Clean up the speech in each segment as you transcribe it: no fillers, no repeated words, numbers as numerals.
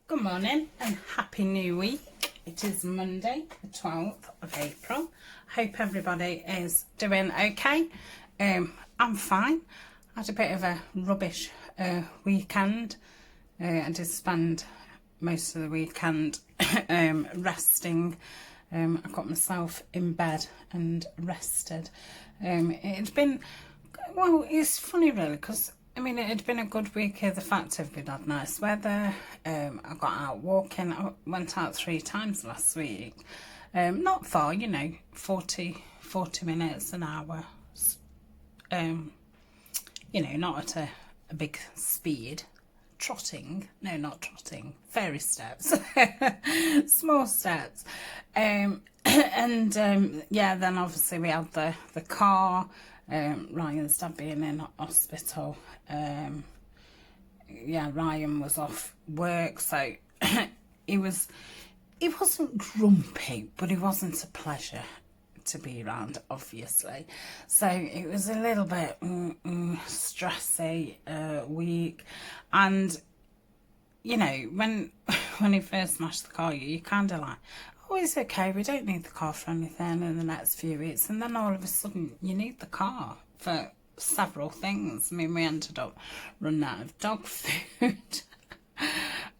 Good morning and happy new week. It is Monday the 12th of April. Hope everybody is doing okay. I'm fine. I had a bit of a rubbish weekend. I did spend most of the weekend resting. I got myself in bed and rested. It's been, well, it's funny really because I mean, it had been a good week here. The fact of we'd had nice weather. I got out walking. I went out 3 times last week. Not far, you know, 40 minutes, an hour. You know, not at a big speed. Trotting. No, not trotting. Fairy steps. Small steps. Yeah, then obviously we had the car. Ryan's dad being in hospital. Yeah, Ryan was off work, so he wasn't grumpy, but he wasn't a pleasure to be around, obviously. So it was a little bit stressy week, and you know, when he first smashed the car, you kind of like, oh, it's okay, we don't need the car for anything in the next few weeks. And then all of a sudden, you need the car for several things. I mean, we ended up running out of dog food.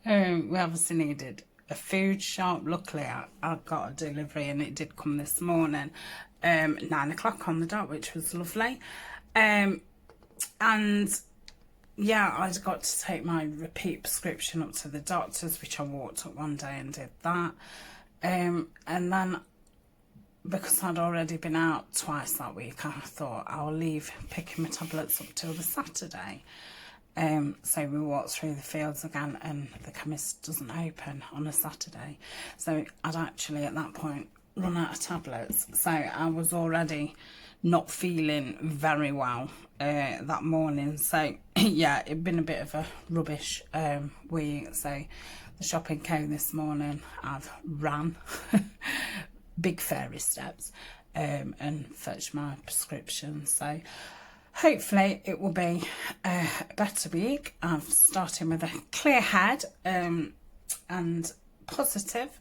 We obviously needed a food shop. Luckily, I got a delivery and it did come this morning, 9 o'clock on the dot, which was lovely. And yeah, I got to take my repeat prescription up to the doctor's, which I walked up one day and did that. And then, because I'd already been out twice that week, I thought I'll leave picking my tablets up till the Saturday. So we walked through the fields again, and the chemist doesn't open on a Saturday. So I'd actually at that point run out of tablets. So I was already not feeling very well that morning. So yeah, it'd been a bit of a rubbish week. So the shopping came this morning. I've ran big fairy steps and fetched my prescription. So hopefully it will be a better week. I've started with a clear head and positive,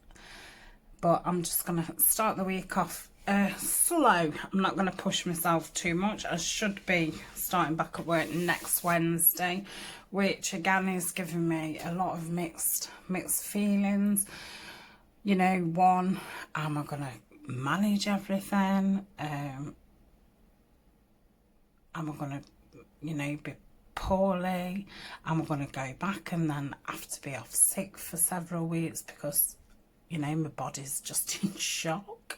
but I'm just going to start the week off slow. I'm not going to push myself too much. I should be starting back at work next Wednesday, which again is giving me a lot of mixed feelings. You know, one, am I going to manage everything? Am I going to, you know, be poorly? Am I going to go back and then have to be off sick for several weeks because, you know, my body's just in shock?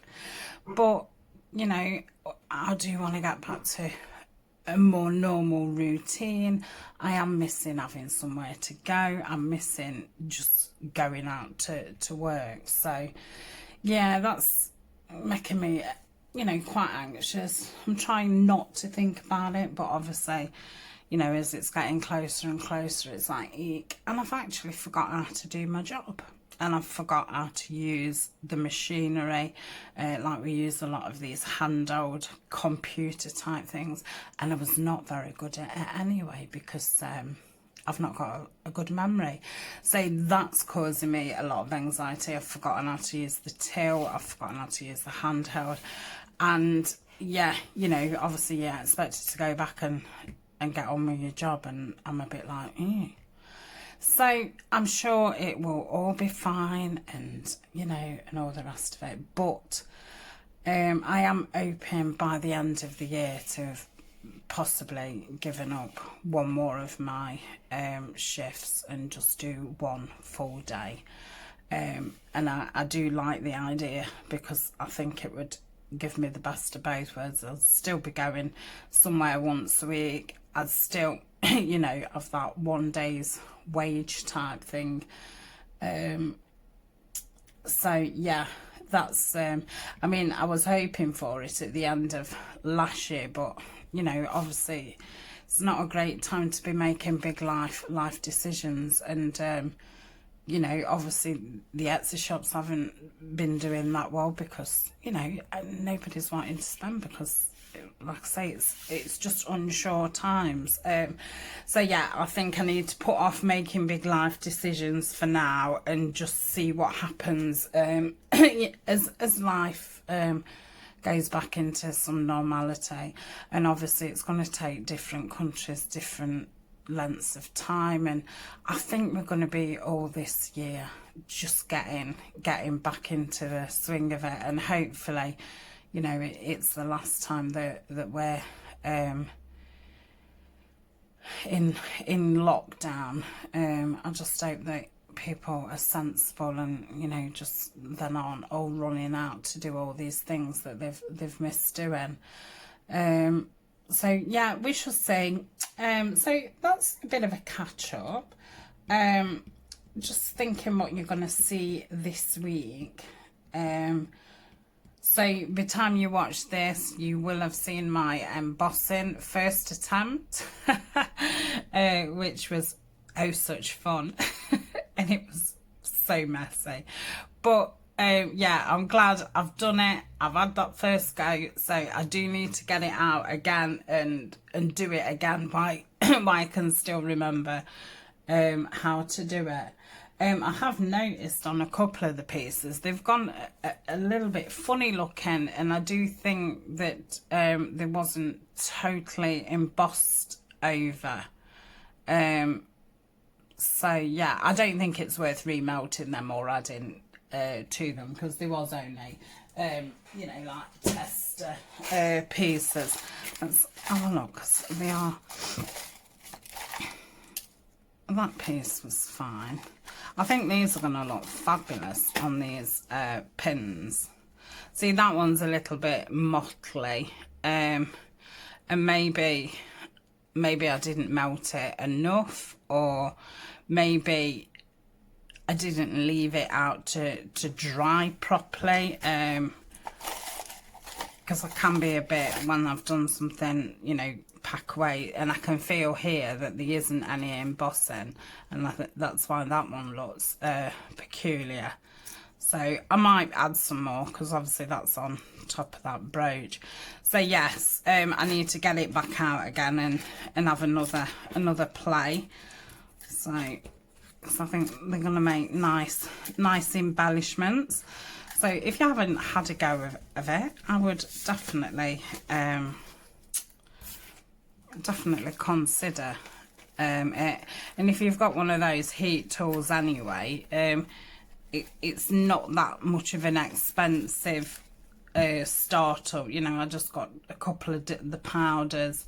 But, you know, I do want to get back to a more normal routine. I am missing having somewhere to go. I'm missing just going out to work. So, yeah, that's making me, you know, quite anxious. I'm trying not to think about it, but obviously, you know, as it's getting closer and closer, it's like, eek. And I've actually forgotten how to do my job. And I forgot how to use the machinery, like we use a lot of these handheld computer type things, and I was not very good at it anyway because I've not got a good memory. So that's causing me a lot of anxiety. I've forgotten how to use the till, I've forgotten how to use the handheld, and yeah, you know, obviously, yeah, expected to go back and get on with your job, and I'm a bit like, So I'm sure it will all be fine, and you know, and all the rest of it. But I am hoping by the end of the year to have possibly given up one more of my shifts and just do one full day. And I do like the idea because I think it would give me the best of both worlds. I'll still be going somewhere once a week. I'd still, you know, of that 1 day's wage type thing. So yeah, that's I mean, I was hoping for it at the end of last year, but you know, obviously it's not a great time to be making big life decisions. And you know, obviously the Etsy shops haven't been doing that well because, you know, nobody's wanting to spend because like I say, it's just unsure times. So yeah, I think I need to put off making big life decisions for now and just see what happens as life goes back into some normality. And obviously it's going to take different countries different lengths of time, and I think we're going to be all this year just getting back into the swing of it, and hopefully, you know, it's the last time that we're in lockdown. I just hope that people are sensible and, you know, just then aren't all running out to do all these things that they've missed doing. So yeah, we shall see. So that's a bit of a catch up. Just thinking what you're going to see this week. So by the time you watch this, you will have seen my embossing first attempt, which was oh such fun. And it was so messy. But yeah, I'm glad I've done it. I've had that first go, so I do need to get it out again and do it again while I can still remember how to do it. I have noticed on a couple of the pieces they've gone a little bit funny looking, and I do think that they wasn't totally embossed over. So yeah, I don't think it's worth remelting them or adding to them, because there was only you know, like tester pieces. Let's have a look, 'cause they are, that piece was fine. I think these are going to look fabulous on these pins. See, that one's a little bit motley, and maybe I didn't melt it enough, or maybe I didn't leave it out to dry properly, because I can be a bit, when I've done something, you know, pack away, and I can feel here that there isn't any embossing, and I think that's why that one looks peculiar. So I might add some more, because obviously that's on top of that brooch. So yes, I need to get it back out again and have another play. So I think they're going to make nice embellishments. So if you haven't had a go of it, I would definitely consider it. And if you've got one of those heat tools anyway, it's not that much of an expensive startup. You know, I just got a couple of the powders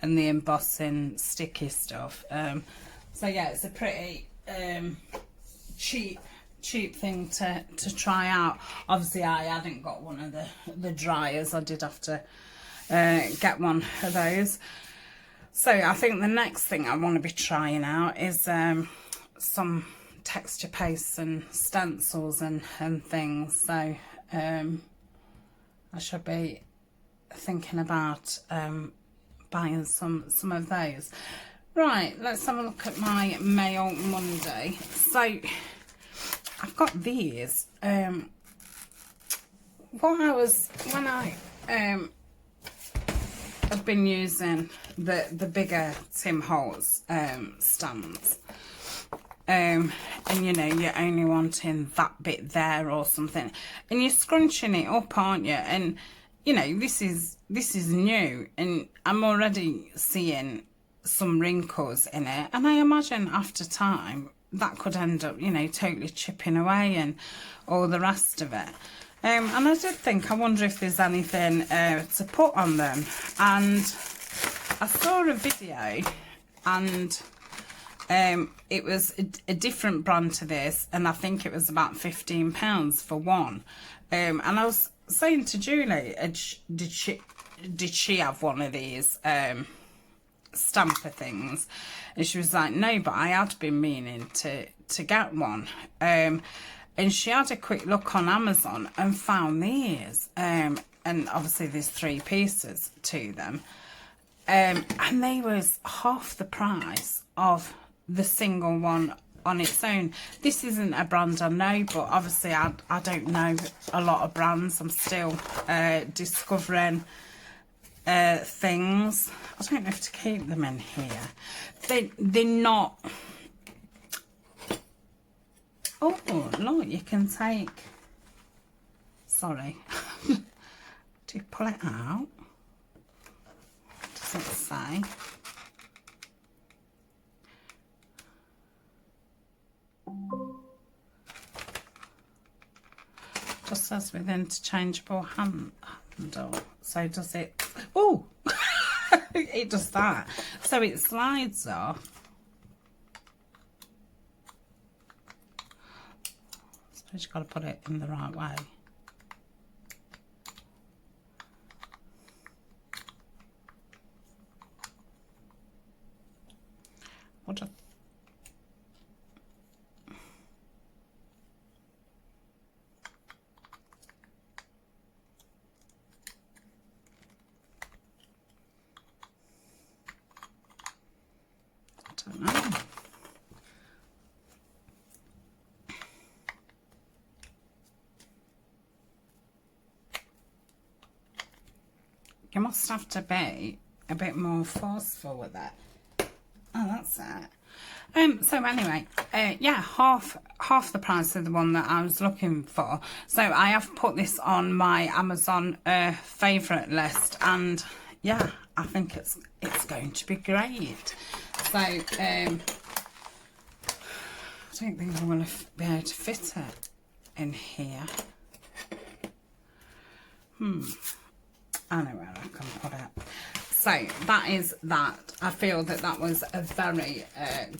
and the embossing sticky stuff. So yeah, it's a pretty cheap thing to try out. Obviously I hadn't got one of the dryers. I did have to get one of those. So I think the next thing I want to be trying out is some texture pastes and stencils and things. So I should be thinking about buying some of those. Right, let's have a look at my Mail Monday. So I've got these. When I have been using the bigger Tim Holtz stands, and you know, you're only wanting that bit there or something, and you're scrunching it up, aren't you? And you know, this is new, and I'm already seeing some wrinkles in it, and I imagine after time that could end up, you know, totally chipping away and all the rest of it. And I did think, I wonder if there's anything to put on them, and I saw a video, and it was a different brand to this, and I think it was about £15 for one. And I was saying to Julie, did she have one of these stamper things? And she was like, no, but I had been meaning to get one. And she had a quick look on Amazon and found these, and obviously there's 3 pieces to them, and they was half the price of the single one on its own. This isn't a brand I know, but obviously I don't know a lot of brands. I'm still discovering things. I don't know if to keep them in here. They're not... Oh, look, you can take... Sorry. Do you pull it out? Does it say? Just says with interchangeable handle. So does it... Oh! It does that. So it slides off. I suppose you've got to put it in the right way. What a... I don't know. You must have to be a bit more forceful with it. Oh, that's it. So anyway, yeah, half the price of the one that I was looking for. So I have put this on my Amazon favourite list, and yeah, I think it's going to be great. So I don't think I'm going to be able to fit it in here. Anywhere I can put it. So that is that. I feel that that was a very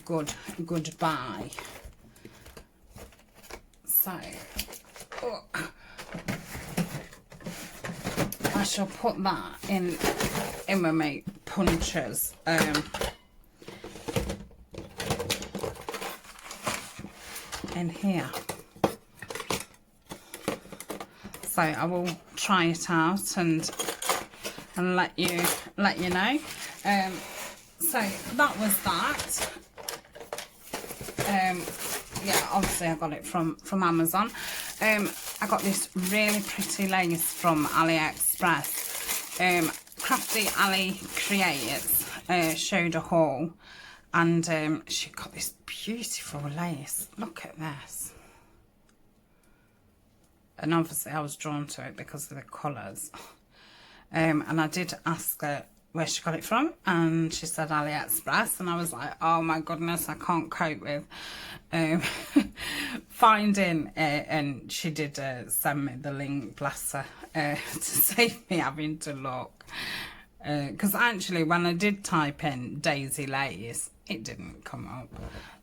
good buy. So I shall put that in with my punches. In here. So I will try it out and let you know. So that was that. Yeah, obviously I got it from Amazon. I got this really pretty lace from AliExpress. Crafty Ali Creates showed a haul, and she got this beautiful lace. Look at this. And obviously I was drawn to it because of the colours. And I did ask her where she got it from, and she said AliExpress, and I was like, oh my goodness, I can't cope with finding it. And she did send me the link, bless her, to save me having to look. Because actually when I did type in Daisy Lace, it didn't come up.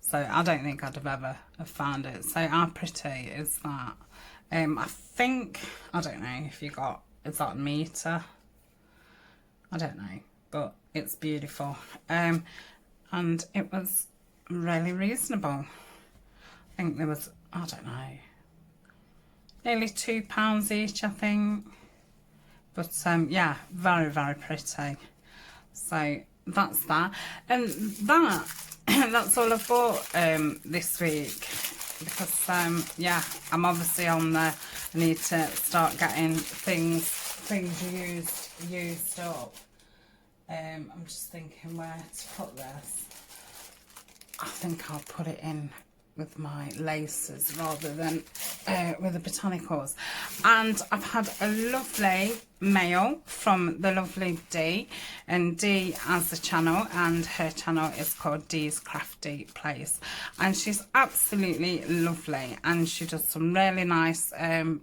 So I don't think I'd have ever found it. So how pretty is that? I think, I don't know if you got, is that a metre? I don't know, but it's beautiful. And it was really reasonable. I think there was, I don't know, nearly £2 each, I think. But yeah, very, very pretty. So that's that. And that's all I've bought this week. Because yeah, I'm obviously on there. I need to start getting things used up. I'm just thinking where to put this. I think I'll put it in with my laces rather than with the botanicals. And I've had a lovely mail from the lovely Dee, and Dee has a channel, and her channel is called Dee's Crafty Place, and she's absolutely lovely, and she does some really nice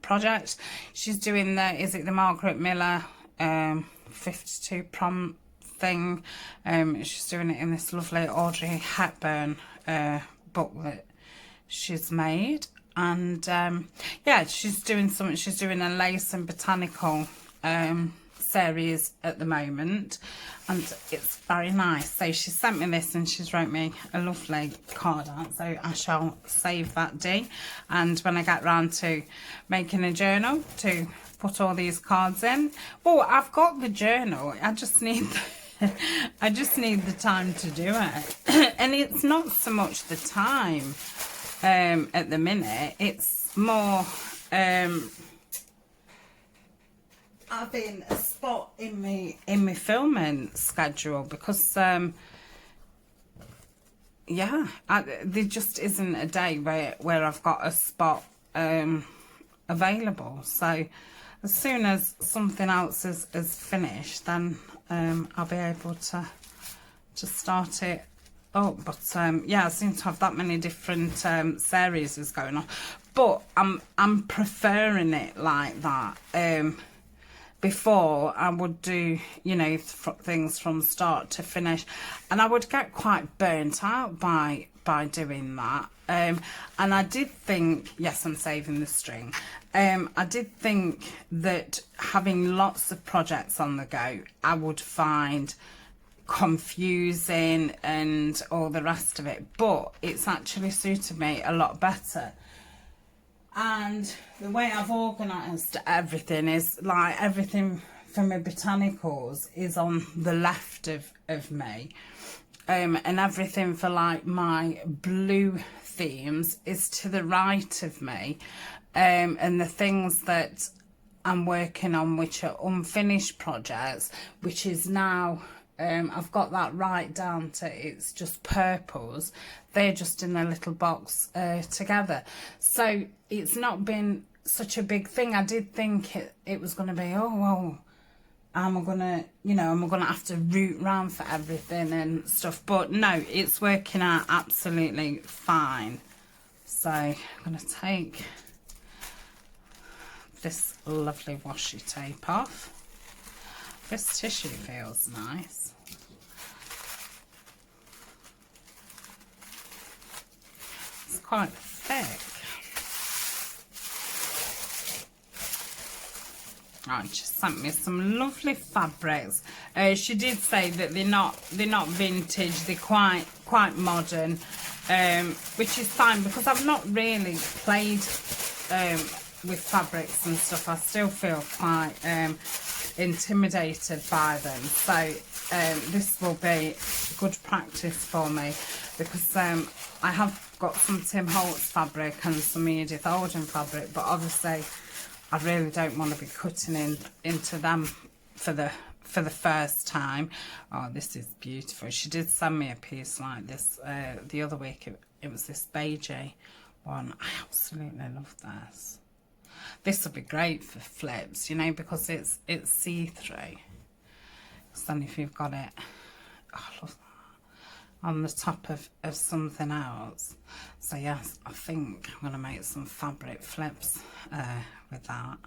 projects. She's doing the, is it the Margaret Miller 52 prom thing? She's doing it in this lovely Audrey Hepburn booklet she's made, and yeah, she's doing something. She's doing a lace and botanical series at the moment, and it's very nice. So she sent me this, and she's wrote me a lovely card out, so I shall save that day, and when I get round to making a journal to put all these cards in. Well, I've got the journal, I just need I just need the time to do it. And it's not so much the time at the minute, it's more I having a spot in my filming schedule because yeah, there just isn't a day where I've got a spot available. So as soon as something else is finished, then I'll be able to start it up. But yeah, I seem to have that many different series is going on, but I'm preferring it like that. Before I would do, you know, things from start to finish, and I would get quite burnt out by doing that. And I did think, yes, I'm saving the string. I did think that having lots of projects on the go, I would find confusing and all the rest of it, but it's actually suited me a lot better. And the way I've organised everything is like everything for my botanicals is on the left of me, and everything for like my blue themes is to the right of me, and the things that I'm working on, which are unfinished projects, which is now I've got that right down to it's just purples. They're just in a little box together. So it's not been such a big thing. I did think it was going to be, oh, well, am I going to, you know, am I going to have to root round for everything and stuff? But no, it's working out absolutely fine. So I'm going to take this lovely washi tape off. This tissue feels nice. It's quite thick. Right, she sent me some lovely fabrics. She did say that they're not vintage. They're quite modern, which is fine because I've not really played with fabrics and stuff. I still feel quite intimidated by them, so this will be good practice for me because I have got some Tim Holtz fabric and some Edith Holden fabric, but obviously I really don't want to be cutting into them for the first time. Oh, this is beautiful. She did send me a piece like this the other week. It was this beigey one. I absolutely love this. This would be great for flips, you know, because it's see-through. So then if you've got it, oh, I love that, on the top of something else. So yes, I think I'm going to make some fabric flips with that.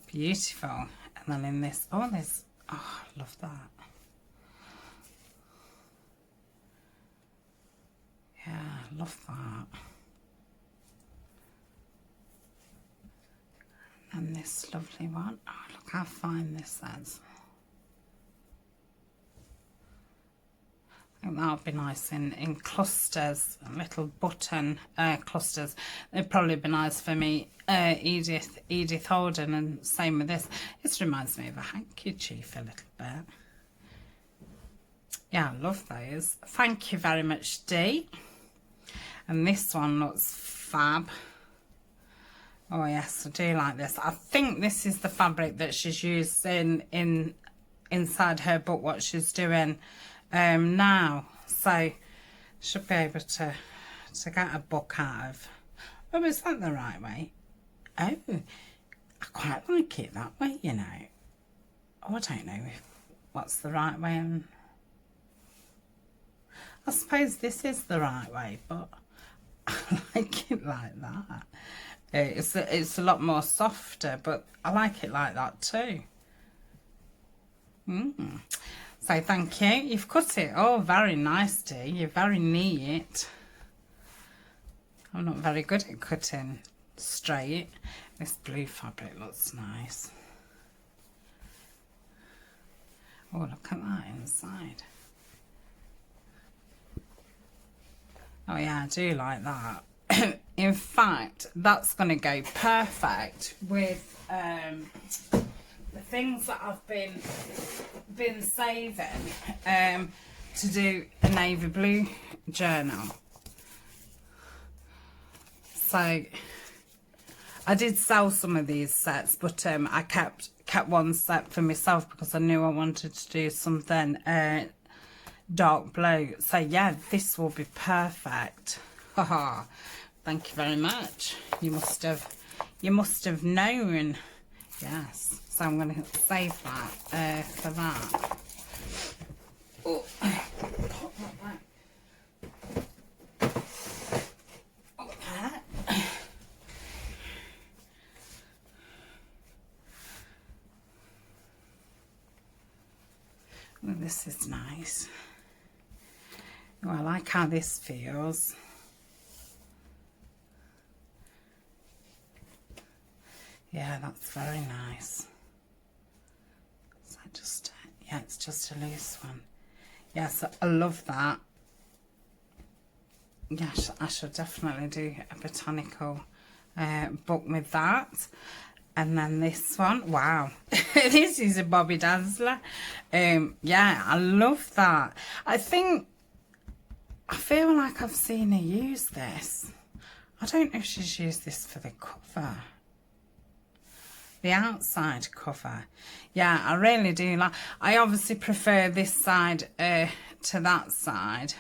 Beautiful. And then in this, oh, this, oh, I love that. Yeah, I love that. And this lovely one. Oh, look how fine this is. I think that'll be nice in clusters, little button clusters. It'd probably be nice for me, Edith Holden, and same with this. This reminds me of a handkerchief a little bit. Yeah, I love those. Thank you very much, Dee. And this one looks fab. Oh yes, I do like this. I think this is the fabric that she's used inside her book, what she's doing now. So should be able to get a book out of. Oh, is that the right way? Oh, I quite like it that way, you know. Oh, I don't know what's the right way, and I suppose this is the right way, but I like it like that. It's a lot more softer, but I like it like that too. So thank you. You've cut it. Oh, very nice, Dee. You're very neat. I'm not very good at cutting straight. This blue fabric looks nice. Oh, look at that inside. Oh yeah, I do like that. In fact, that's going to go perfect with the things that I've been saving to do a navy blue journal. So I did sell some of these sets, but I kept kept one set for myself because I knew I wanted to do something dark blue. So yeah, this will be perfect. Haha. Thank you very much. You must have known. Yes. So I'm going to save that for that. Oh, pop that back. Well, this is nice. Oh, I like how this feels. Yeah, that's very nice. So just, yeah, it's just a loose one. Yes, I love that. Yes, I should definitely do a botanical book with that. And then this one, wow, this is a Bobby Dazzler. Yeah, I love that. I feel like I've seen her use this. I don't know if she's used this for the cover. The outside cover. Yeah, I really do like. I obviously prefer this side to that side,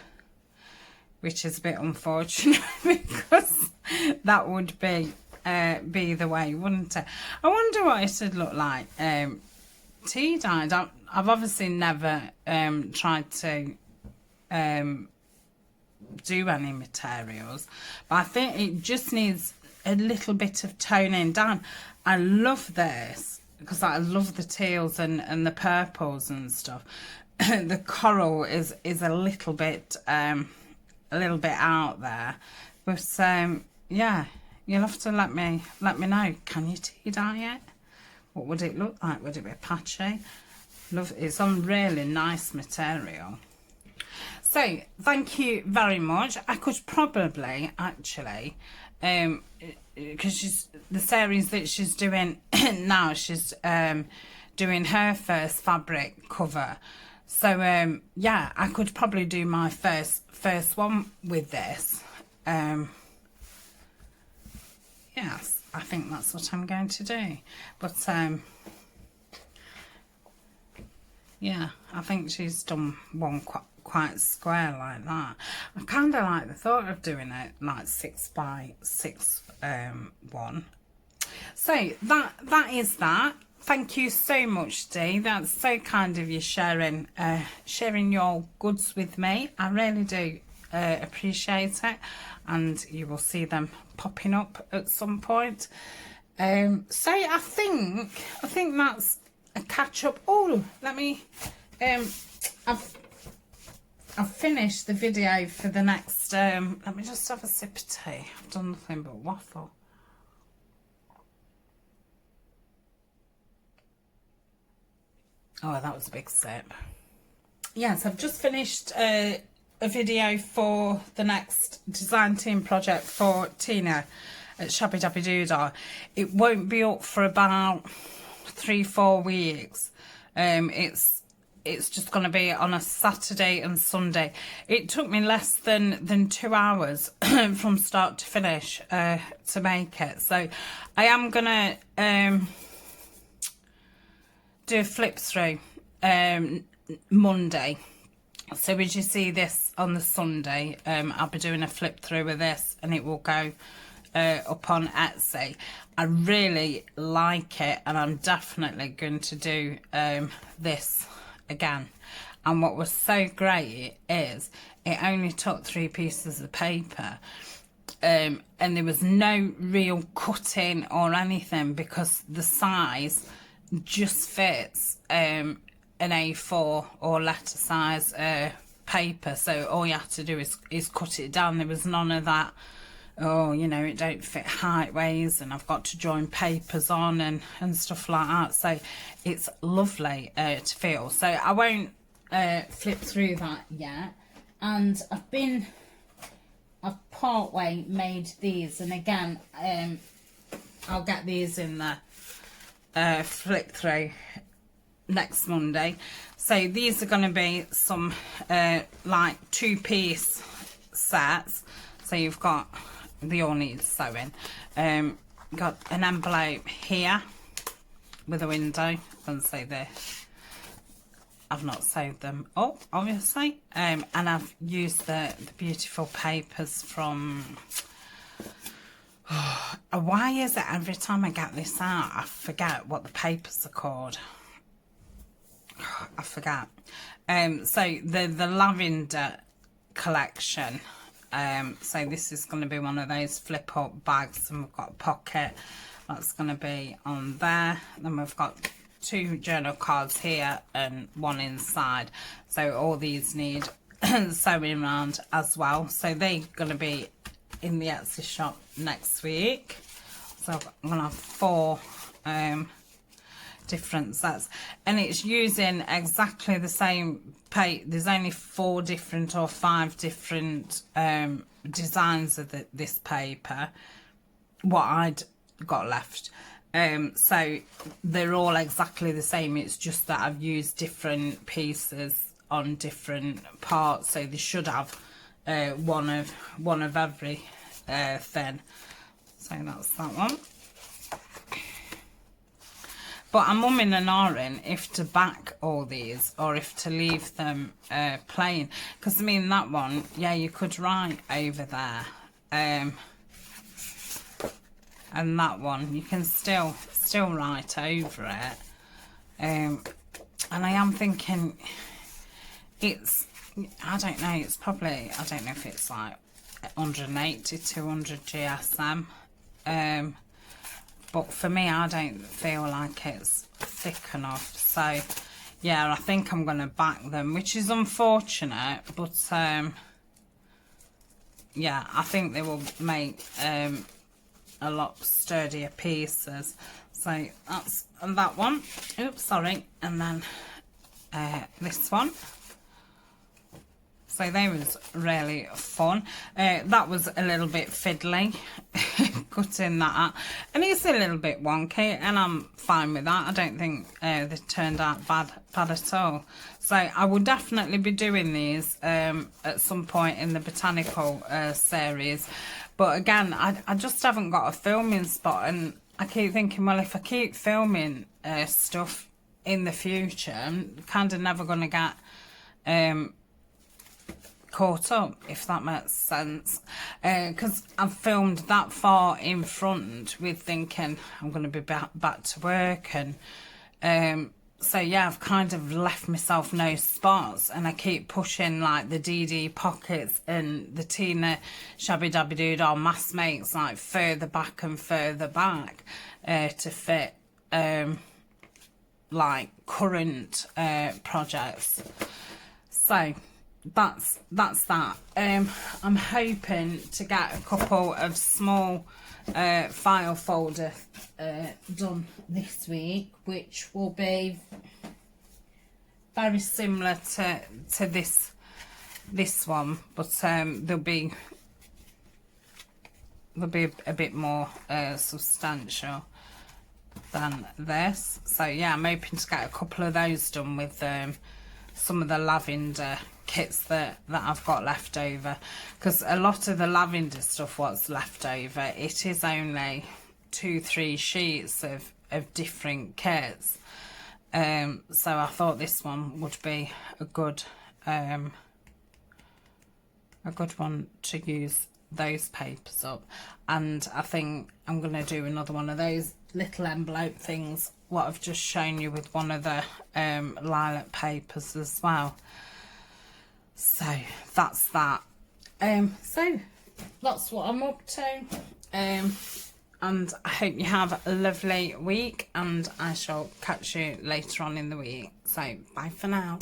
which is a bit unfortunate because that would be the way, wouldn't it? I wonder what it would look like tea dyed. I've obviously never tried to do any materials, but I think it just needs a little bit of toning down. I love this because I love the teals and the purples and stuff. The coral is a little bit out there, but yeah, you'll have to let me know. Can you tea dye it? What would it look like? Would it be patchy? Love, it's on really nice material. So thank you very much. I could probably actually because the series that she's doing now, she's doing her first fabric cover. So yeah, I could probably do my first one with this. Yes, I think that's what I'm going to do. But yeah, I think she's done one quite square like that. I kind of like the thought of doing it like 6x6 one. So that is that. Thank you so much, Dee. That's so kind of you sharing your goods with me. I really do appreciate it, and you will see them popping up at some point. So I think that's a catch up. Oh, let me I've finished the video for the next let me just have a sip of tea. I've done nothing but waffle. Oh, that was a big sip. Yes, I've just finished a video for the next design team project for Tina at Shabby Dabby Doodah. It won't be up for about 3-4 weeks. It's just going to be on a Saturday and Sunday. It took me less than 2 hours from start to finish to make it. So I am going to do a flip through Monday. So as you see this on the Sunday, I'll be doing a flip through of this, and it will go up on Etsy. I really like it, and I'm definitely going to do this again. And what was so great is it only took 3 pieces of paper, and there was no real cutting or anything because the size just fits an A4 or letter size paper. So all you have to do is cut it down. There was none of that, oh, you know, it don't fit height-ways and I've got to join papers on and stuff like that. So it's lovely to feel. So I won't flip through that yet. And I've partway made these, and again I'll get these in the flip through next Monday. So these are going to be some like 2-piece sets. So you've got, they all need sewing. Got an envelope here, with a window, and so I've not sewed them up, obviously, and I've used the beautiful papers from, why is it every time I get this out I forget what the papers are called? I forget. So the lavender collection, so this is going to be one of those flip up bags, and we've got a pocket that's going to be on there. Then we've got 2 journal cards here and 1 inside, so all these need sewing around as well, so they're going to be in the Etsy shop next week. So I'm going to have 4 different sets, and it's using exactly the same paper. There's only 4 different or 5 different designs of this paper, what I'd got left. So they're all exactly the same, it's just that I've used different pieces on different parts, so they should have one of every thing. So that's that one. But I'm umming and ahhing if to back all these or if to leave them plain, because I mean that one, yeah, you could write over there, and that one you can still write over it, and I am thinking it's, I don't know, it's probably, I don't know if it's like 180 200 GSM, but for me I don't feel like it's thick enough, so yeah, I think I'm going to back them, which is unfortunate, but yeah, I think they will make a lot sturdier pieces. So that's that one, oops, sorry, and then this one. So they was really fun. That was a little bit fiddly, cutting that out, and it's a little bit wonky, and I'm fine with that. I don't think they turned out bad at all. So I will definitely be doing these at some point in the botanical series, but again, I just haven't got a filming spot, and I keep thinking, well, if I keep filming stuff in the future, I'm kind of never going to get caught up, if that makes sense, because I've filmed that far in front with thinking I'm going to be back to work, and so yeah, I've kind of left myself no spots, and I keep pushing like the DD pockets and the Tina Shabby Dabby Doodah mask makes like further back and further back to fit like current projects. So that's that. I'm hoping to get a couple of small file folder done this week, which will be very similar to this one, but they'll be a bit more substantial than this. So yeah, I'm hoping to get a couple of those done with some of the lavender kits that I've got left over, because a lot of the lavender stuff what's left over, it is only 2-3 sheets of different kits, so I thought this one would be a good one to use those papers up. And I think I'm going to do another one of those little envelope things what I've just shown you with one of the lilac papers as well. So that's that. So that's what I'm up to, and I hope you have a lovely week, and I shall catch you later on in the week. So bye for now.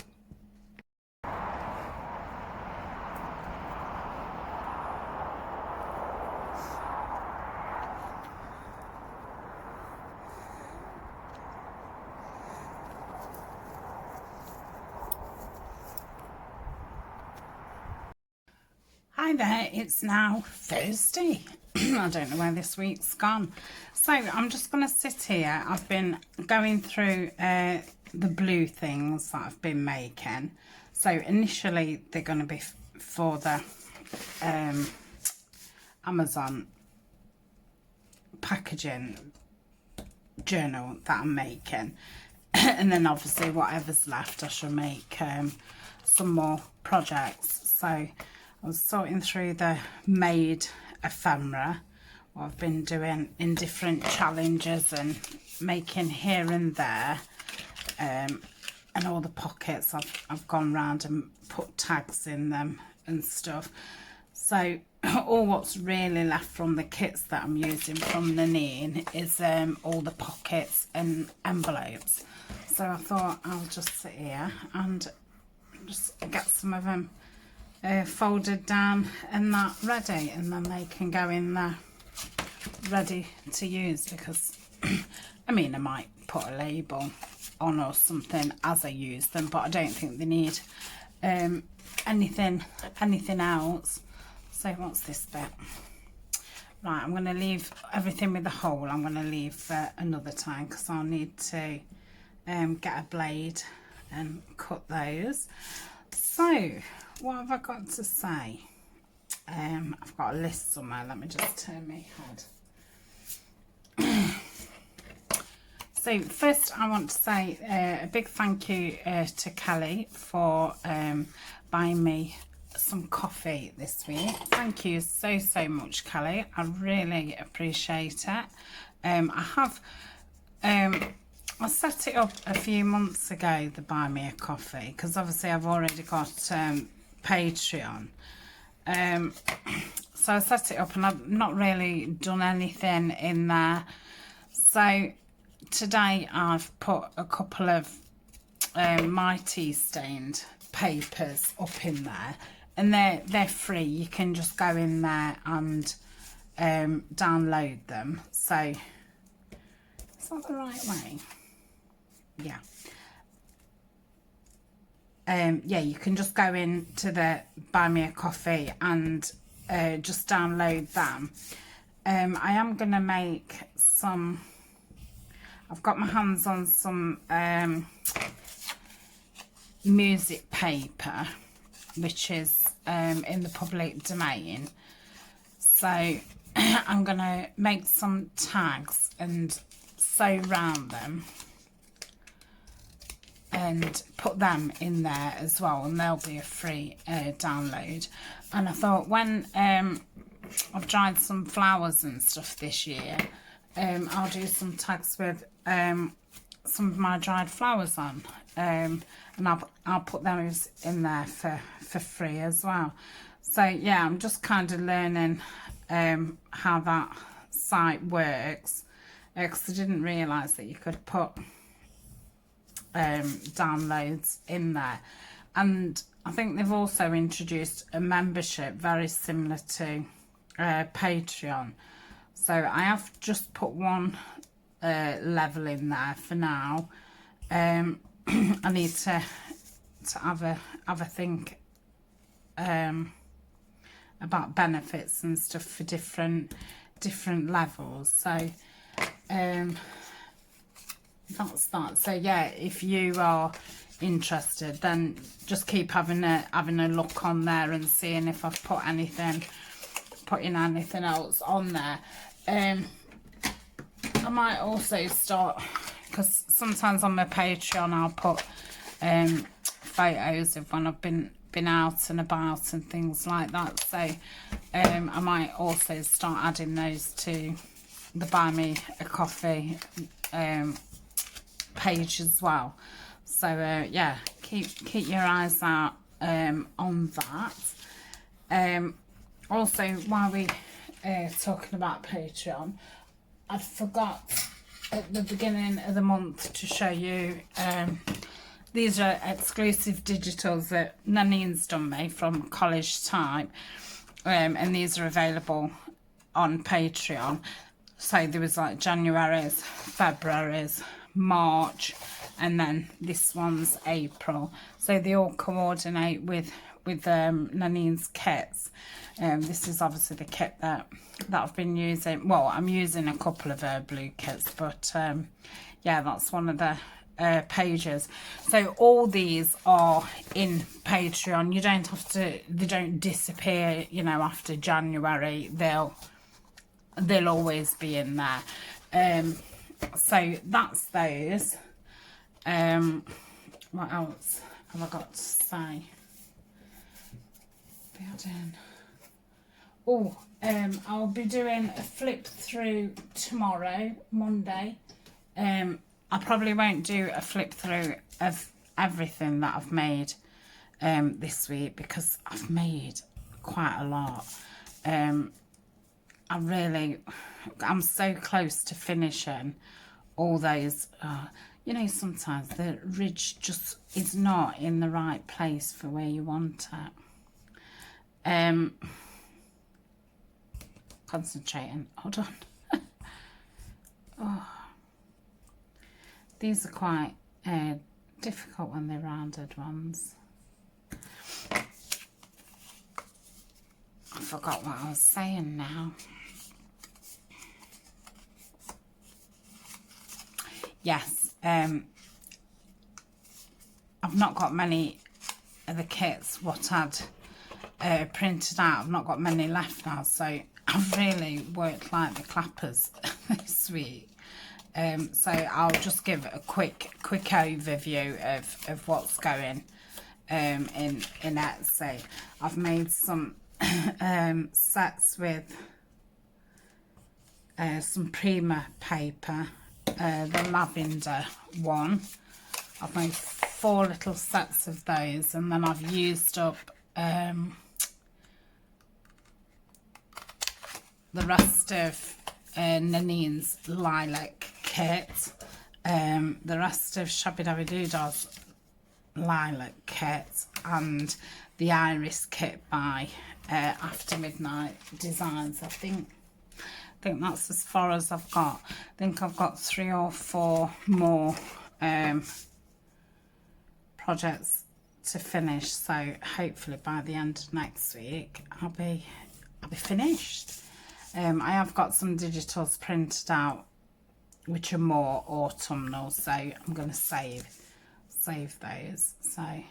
Hi there, it's now Thursday. I don't know where this week's gone. So I'm just going to sit here. I've been going through the blue things that I've been making. So initially they're going to be for the Amazon packaging journal that I'm making. And then obviously whatever's left I shall make some more projects. So I was sorting through the made ephemera, what I've been doing in different challenges and making here and there, and all the pockets I've gone round and put tags in them and stuff. So all what's really left from the kits that I'm using from Nottingham is all the pockets and envelopes. So I thought I'll just sit here and just get some of them folded down and that ready, and then they can go in there ready to use, because I mean, I might put a label on or something as I use them, but I don't think they need anything else. So what's this bit? Right, I'm going to leave everything with a hole. I'm going to leave for another time, because I'll need to get a blade and cut those. So what have I got to say? I've got a list somewhere. Let me just turn my head. So first I want to say a big thank you to Kelly for buying me some coffee this week. Thank you so much, Kelly. I really appreciate it. I set it up a few months ago, the buy me a coffee, because obviously I've already got Patreon. So I set it up and I've not really done anything in there. So today I've put a couple of my tea stained papers up in there, and they're free. You can just go in there and download them. So is that the right way? Yeah. Yeah, you can just go into the buy me a coffee and just download them. I am going to make some, I've got my hands on some music paper, which is in the public domain. So I'm going to make some tags and sew round them and put them in there as well, and they'll be a free download. And I thought, when I've dried some flowers and stuff this year, I'll do some tags with some of my dried flowers on, and I'll put those in there for free as well. So yeah, I'm just kind of learning how that site works, because I didn't realise that you could put downloads in there. And I think they've also introduced a membership very similar to Patreon. So I have just put one level in there for now. I need to have a think about benefits and stuff for different levels. So that's that. So yeah, if you are interested, then just keep having a look on there and seeing if I've putting anything else on there. I might also start, because sometimes on my Patreon I'll put photos of when I've been out and about and things like that. So I might also start adding those to the buy me a coffee page as well. So yeah, keep your eyes out on that. Also, while we talking about Patreon, I forgot at the beginning of the month to show you these are exclusive digitals that Nanine's done me from college time, and these are available on Patreon. So there was like January's, February's, March, and then this one's April. So they all coordinate with Nanine's kits. This is obviously the kit that I've been using. Well, I'm using a couple of her blue kits, but yeah, that's one of the pages. So all these are in Patreon. You don't have to, they don't disappear, you know, after January. They'll always be in there. So that's those. What else have I got to say? Oh, I'll be doing a flip through tomorrow, Monday. I probably won't do a flip through of everything that I've made this week, because I've made quite a lot. I'm so close to finishing all those. You know, sometimes the ridge just is not in the right place for where you want it. Concentrating. Hold on. Oh, these are quite difficult when they're rounded ones. I forgot what I was saying now. Yes, I've not got many of the kits what I'd printed out. I've not got many left now, so I've really worked like the clappers this week. So I'll just give a quick overview of what's going in Etsy. I've made some sets with some Prima paper, the lavender one. I've made 4 little sets of those, and then I've used up the rest of Nanine's lilac kit, the rest of Shabby Dabby Doodah's lilac kit, and the iris kit by After Midnight Designs. I think that's as far as I've got. I think I've got 3 or 4 more projects to finish, so hopefully by the end of next week I'll be finished. I have got some digitals printed out which are more autumnal, so I'm going to save those. So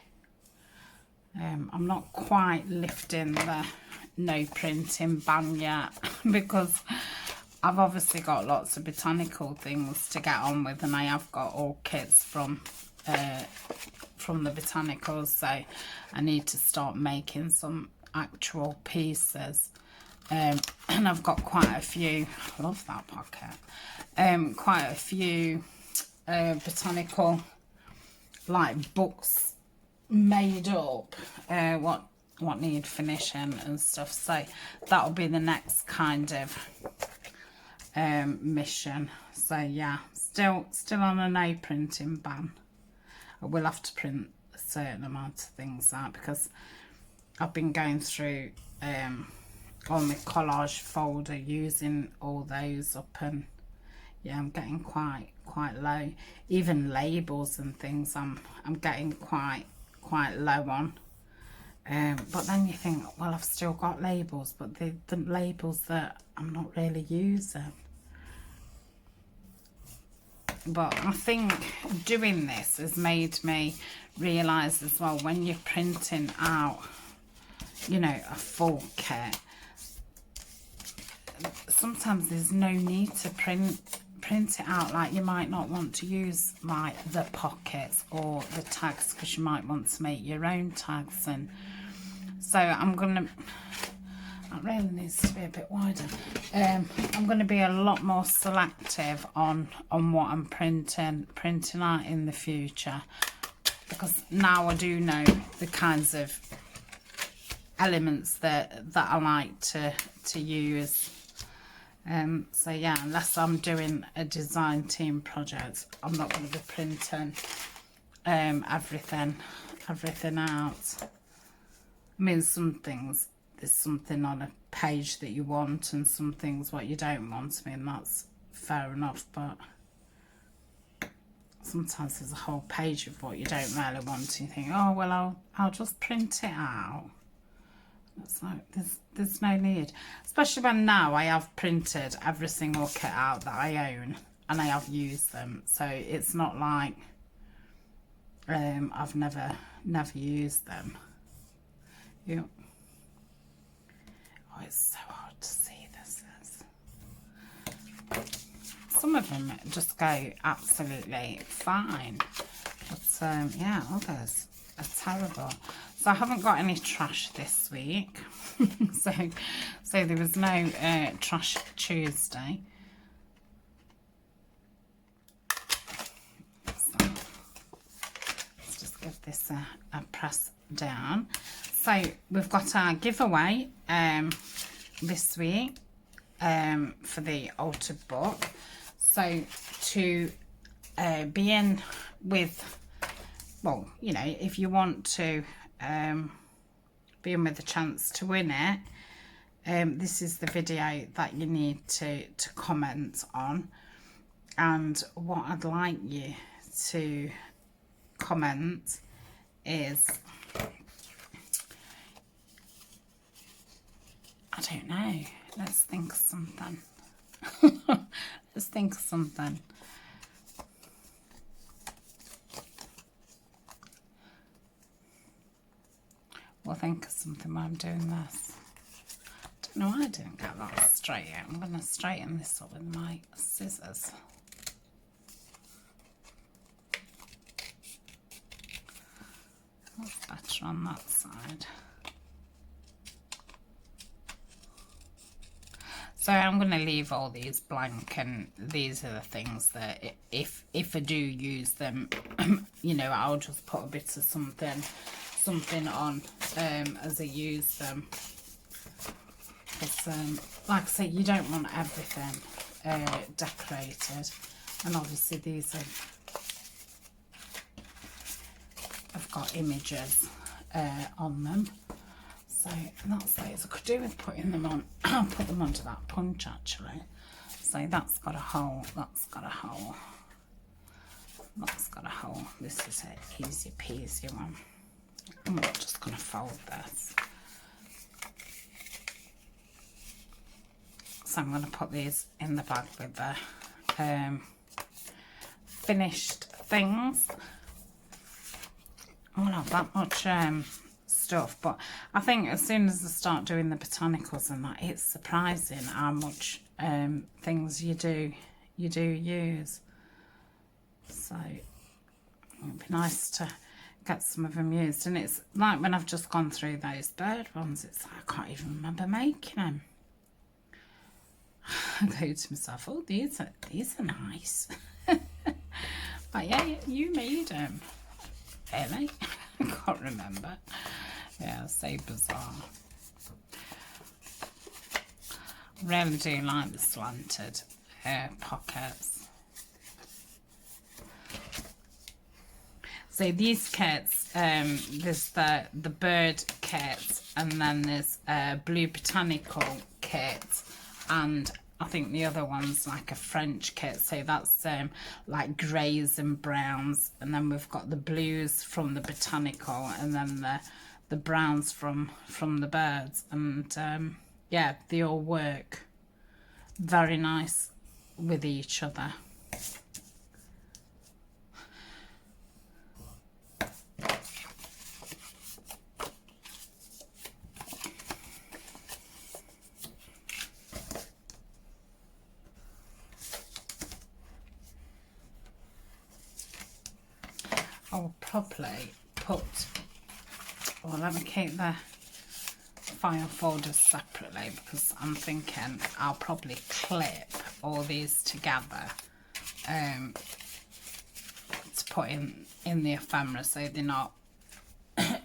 I'm not quite lifting the no printing ban yet because I've obviously got lots of botanical things to get on with, and I have got all kits from the botanicals, so I need to start making some actual pieces. And I've got quite a few, I love that pocket, quite a few botanical like books made up, what need finishing and stuff, so that'll be the next kind of mission. So yeah, still on a no printing ban. I will have to print a certain amount of things out because I've been going through on my collage folder using all those up, and yeah, I'm getting quite low. Even labels and things I'm getting quite low on. But then you think, well, I've still got labels, but the labels that I'm not really using. But I think doing this has made me realise as well, when you're printing out, you know, a full kit, sometimes there's no need to print it out. Like, you might not want to use like the pockets or the tags because you might want to make your own tags, and so I'm gonna, that really needs to be a bit wider. I'm going to be a lot more selective on what I'm printing out in the future, because now I do know the kinds of elements that I like to use. So yeah, unless I'm doing a design team project, I'm not going to be printing everything out. I mean, some things, there's something on a page that you want, and some things what you don't want. I mean, that's fair enough, but sometimes there's a whole page of what you don't really want, and you think, oh well, I'll just print it out. It's like there's no need, especially when now I have printed every single kit out that I own and I have used them, so it's not like I've never used them. Yeah. Oh, it's so hard to see, this is. some of them just go absolutely fine, but yeah, others are terrible. So I haven't got any trash this week. so there was no trash Tuesday. So let's just give this a press down. So we've got our giveaway this week for the altered book. So to be in with, well, you know, if you want to be in with a chance to win it, this is the video that you need to comment on. And what I'd like you to comment is, I don't know, let's think of something. Let's think of something. We'll think of something while I'm doing this. I don't know why I didn't get that straight out. I'm going to straighten this up with my scissors. That's better on that side. So I'm going to leave all these blank, and these are the things that if I do use them, you know, I'll just put a bit of something on as I use them. But like I say, you don't want everything decorated, and obviously these have got images on them. So that's those. I could do with putting them on. I'll put them onto that punch actually. So that's got a hole. That's got a hole. That's got a hole. This is an easy peasy one. I'm just going to fold this. So I'm going to put these in the bag with the finished things. I don't have that much stuff, but I think as soon as I start doing the botanicals and that, it's surprising how much things you do use. So it'd be nice to get some of them used. And it's like when I've just gone through those bird ones, it's like I can't even remember making them. I go to myself, oh, these are nice. But yeah, you made them. Really? I can't remember. Yeah, so bizarre. Really do like the slanted pockets. So these kits, there's the bird kit, and then there's a blue botanical kit, and I think the other one's like a French kit. So that's like greys and browns, and then we've got the blues from the botanical, and then the browns from the birds. And yeah, they all work very nice with each other. I'll probably put, well, let me keep the file folders separately, because I'm thinking I'll probably clip all these together to put in the ephemera, so they're not,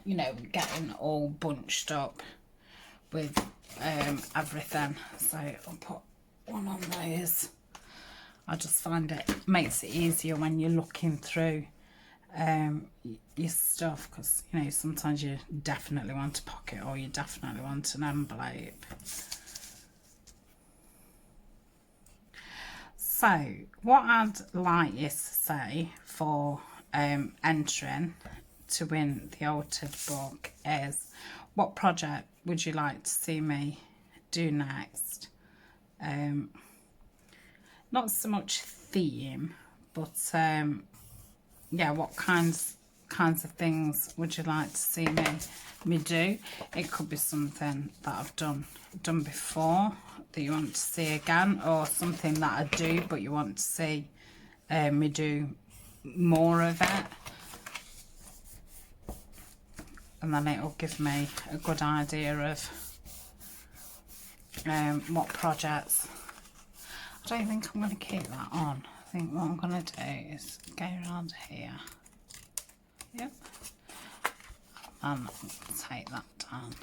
you know, getting all bunched up with everything. So I'll put one on those. I just find it makes it easier when you're looking through your stuff, because you know sometimes you definitely want a pocket, or you definitely want an envelope. So what I'd like you to say for entering to win the altered book is, what project would you like to see me do next? Not so much theme, but yeah, what kinds of things would you like to see me do? It could be something that I've done before, that you want to see again, or something that I do but you want to see me do more of it, and then it'll give me a good idea of what projects. I don't think I'm going to keep that on. I think what I'm going to do is go around here, yep, and take that down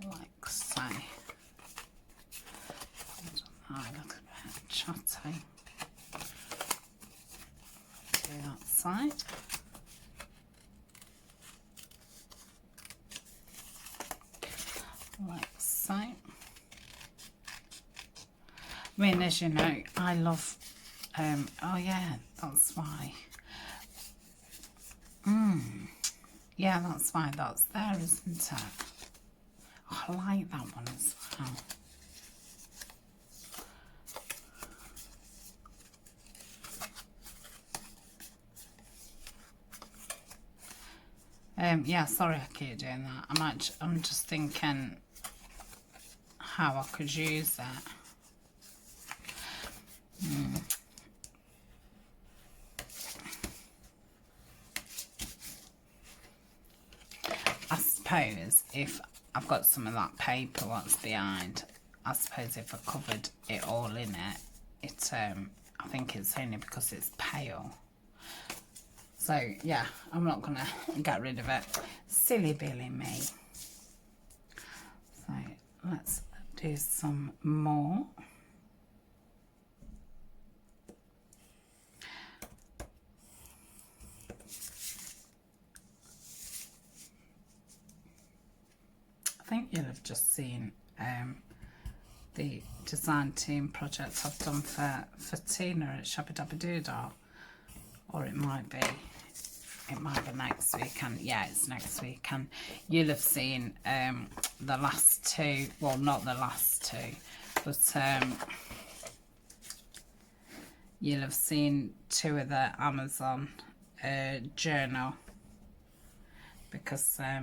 like so. A little bit chatty. Do that side. Like so. I mean, as you know, I love, oh yeah, that's why. Yeah, that's why that's there, isn't it? Oh, I like that one as well. Yeah, sorry I keep doing that. I'm just thinking how I could use that. I suppose if I've got some of that paper what's behind, I suppose if I covered it all in it, I think it's only because it's pale. So yeah, I'm not gonna get rid of it. Silly Billy me. So let's do some more. I think you'll have just seen the design team project I've done for Tina at Shabba Dabba Doodah, or it might be next weekend. Yeah, it's next weekend. You'll have seen the last two, well, not the last two, but you'll have seen two of the Amazon journal, because I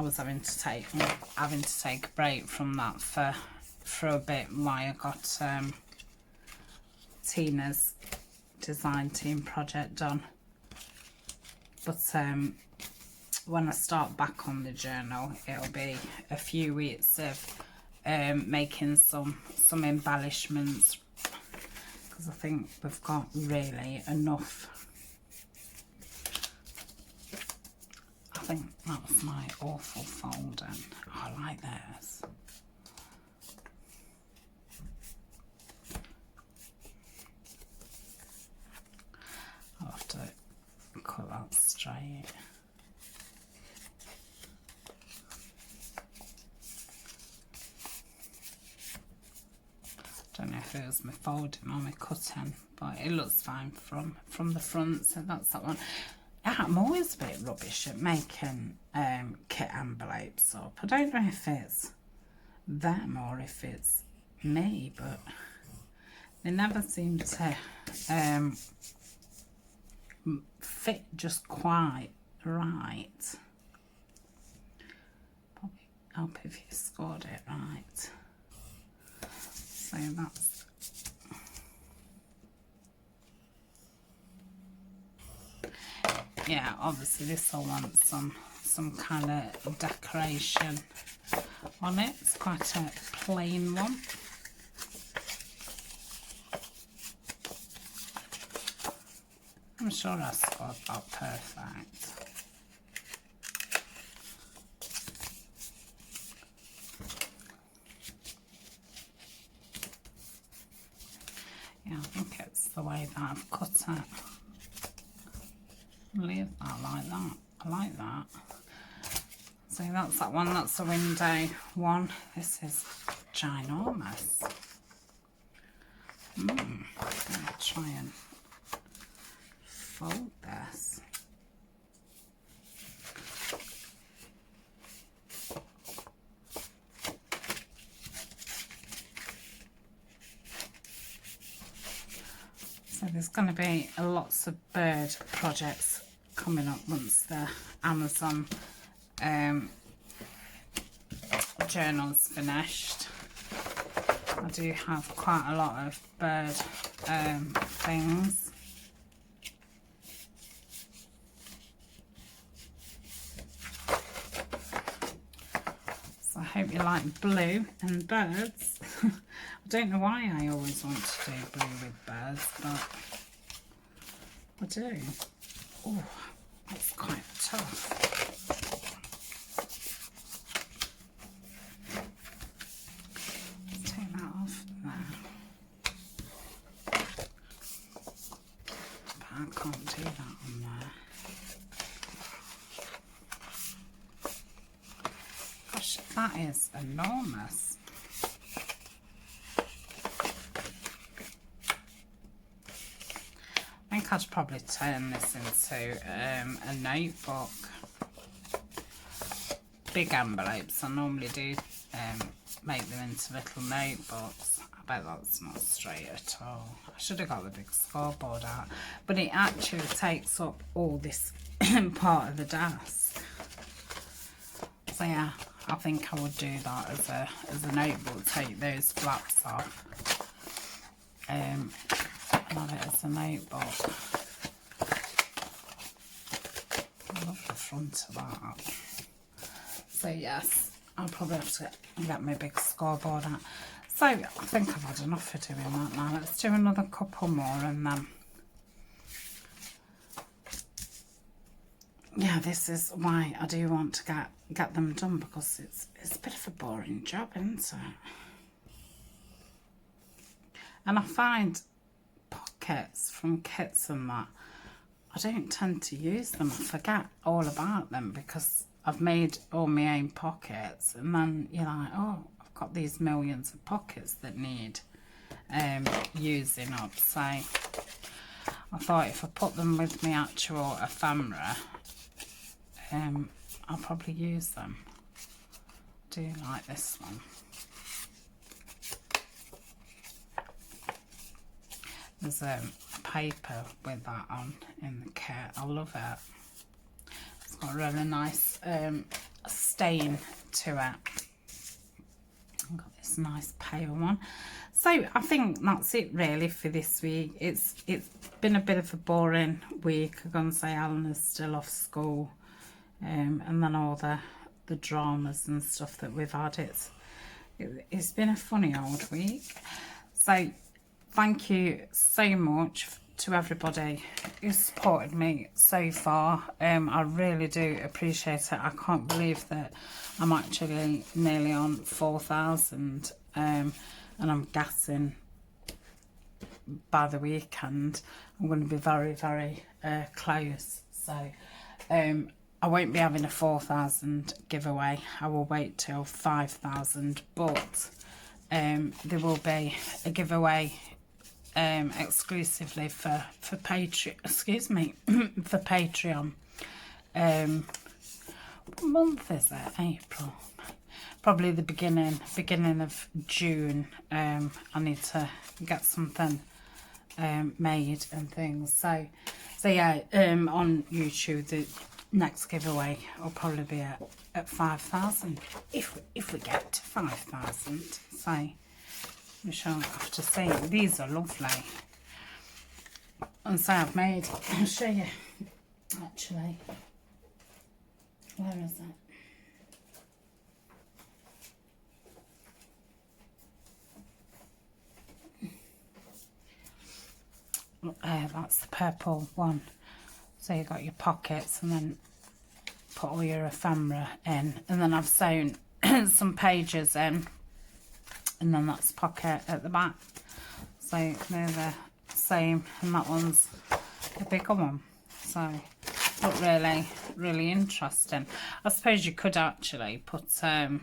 was having to take a break from that for a bit while I got Tina's design team project done. But when I start back on the journal, it'll be a few weeks of making some embellishments, because I think we've got really enough. I think that was my awful folding. Oh, I like this. I'll have to cut that straight. Don't know if it was my folding or my cutting, but it looks fine from the front, so that's that one. I'm always a bit rubbish at making kit envelopes up. I don't know if it's them or if it's me, but they never seem to fit just quite right. Probably help if you scored it right. So that's, yeah, obviously this will want some kind of decoration on it. It's quite a plain one. I'm sure I scored that perfect. Yeah, I think it's the way that I've cut it. Leave that like that. I like that. So that's that one. That's the window one. This is ginormous. I'm going to try and fold this. So there's going to be lots of bird projects coming up once the Amazon journal's finished. I do have quite a lot of bird things. So I hope you like blue and birds. I don't know why I always want to do blue with birds, but I do. Oh, that's quite tough. I can't do that on there. Gosh, that is enormous. I think I'd probably turn this into a notebook. Big envelopes, I normally do make them into little notebooks. I bet that's not straight at all. I should have got the big scoreboard out, but it actually takes up all this part of the desk. So yeah, I think I would do that as a notebook. Take those flaps off and have it as a notebook. I love the front of that. So yes, I'll probably have to get my big scoreboard out. So I think I've had enough for doing that now. Let's do another couple more and then yeah, this is why I do want to get them done, because it's a bit of a boring job, isn't it? And I find pockets from kits and that, I don't tend to use them. I forget all about them because I've made all my own pockets, and then you're like, oh, I've got these millions of pockets that need using up. So I thought if I put them with my actual ephemera, I'll probably use them. I do like this one. There's a paper with that on in the kit. I love it. It's got a really nice stain to it. I've got this nice pale one. So I think that's it really for this week. It's been a bit of a boring week. I'm gonna say Alan is still off school, and then all the dramas and stuff that we've had. It's been a funny old week. So thank you so much to everybody who supported me so far. I really do appreciate it. I can't believe that I'm actually nearly on 4,000, and I'm guessing by the weekend I'm going to be very, very close. So I won't be having a 4,000 giveaway. I will wait till 5,000, but there will be a giveaway exclusively for Patreon. Excuse me, for Patreon. What month is it? April. Probably the beginning of June. I need to get something made and things. So yeah, on YouTube the next giveaway will probably be at 5,000 if we get to 5,000. So we shall have to see. These are lovely. And so I've made, I'll show you actually. Where is it? That's the purple one. So you got your pockets and then put all your ephemera in, and then I've sewn some pages in, and then that's pocket at the back. So they're the same, and that one's a bigger one. So look really interesting. I suppose you could actually put a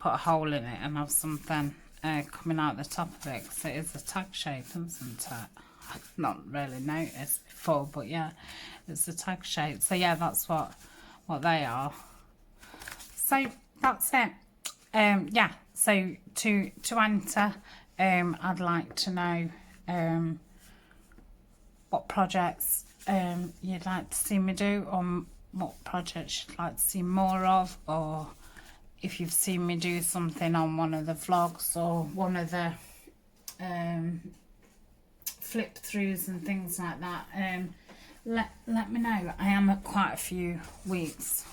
hole in it and have something coming out the top of it, because it is a tag shape, isn't it? I've not really noticed before, but yeah, it's a tag shape. So yeah, that's what they are. So that's it. Yeah, so to enter, I'd like to know what projects you'd like to see me do, or what projects you'd like to see more of, or if you've seen me do something on one of the vlogs or one of the flip throughs and things like that, let me know. I am at quite a few weeks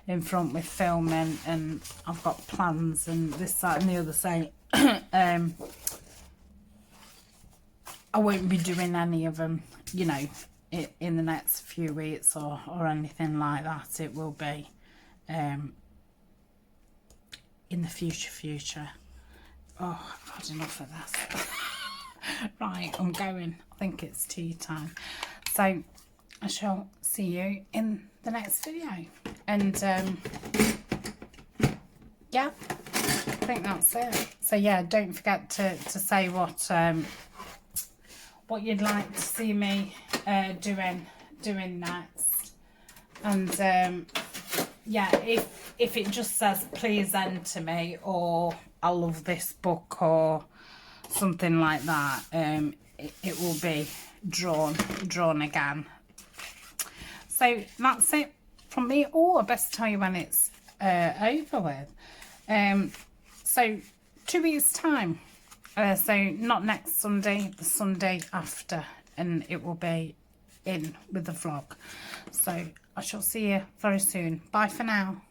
in front with filming, and I've got plans and this, that and the other, so I won't be doing any of them, you know, in the next few weeks or anything like that. It will be in the future. Oh, I've had enough of this. Right, I'm going. I think it's tea time. So I shall see you in the next video. And yeah, I think that's it. So yeah, don't forget to say what you'd like to see me doing next. And yeah, if it just says please enter me, or I love this book, or something like that, it will be drawn again. So that's it from me. Oh, I best tell you when it's over with. So 2 weeks time, so not next Sunday, the Sunday after, and it will be in with the vlog. So I shall see you very soon. Bye for now.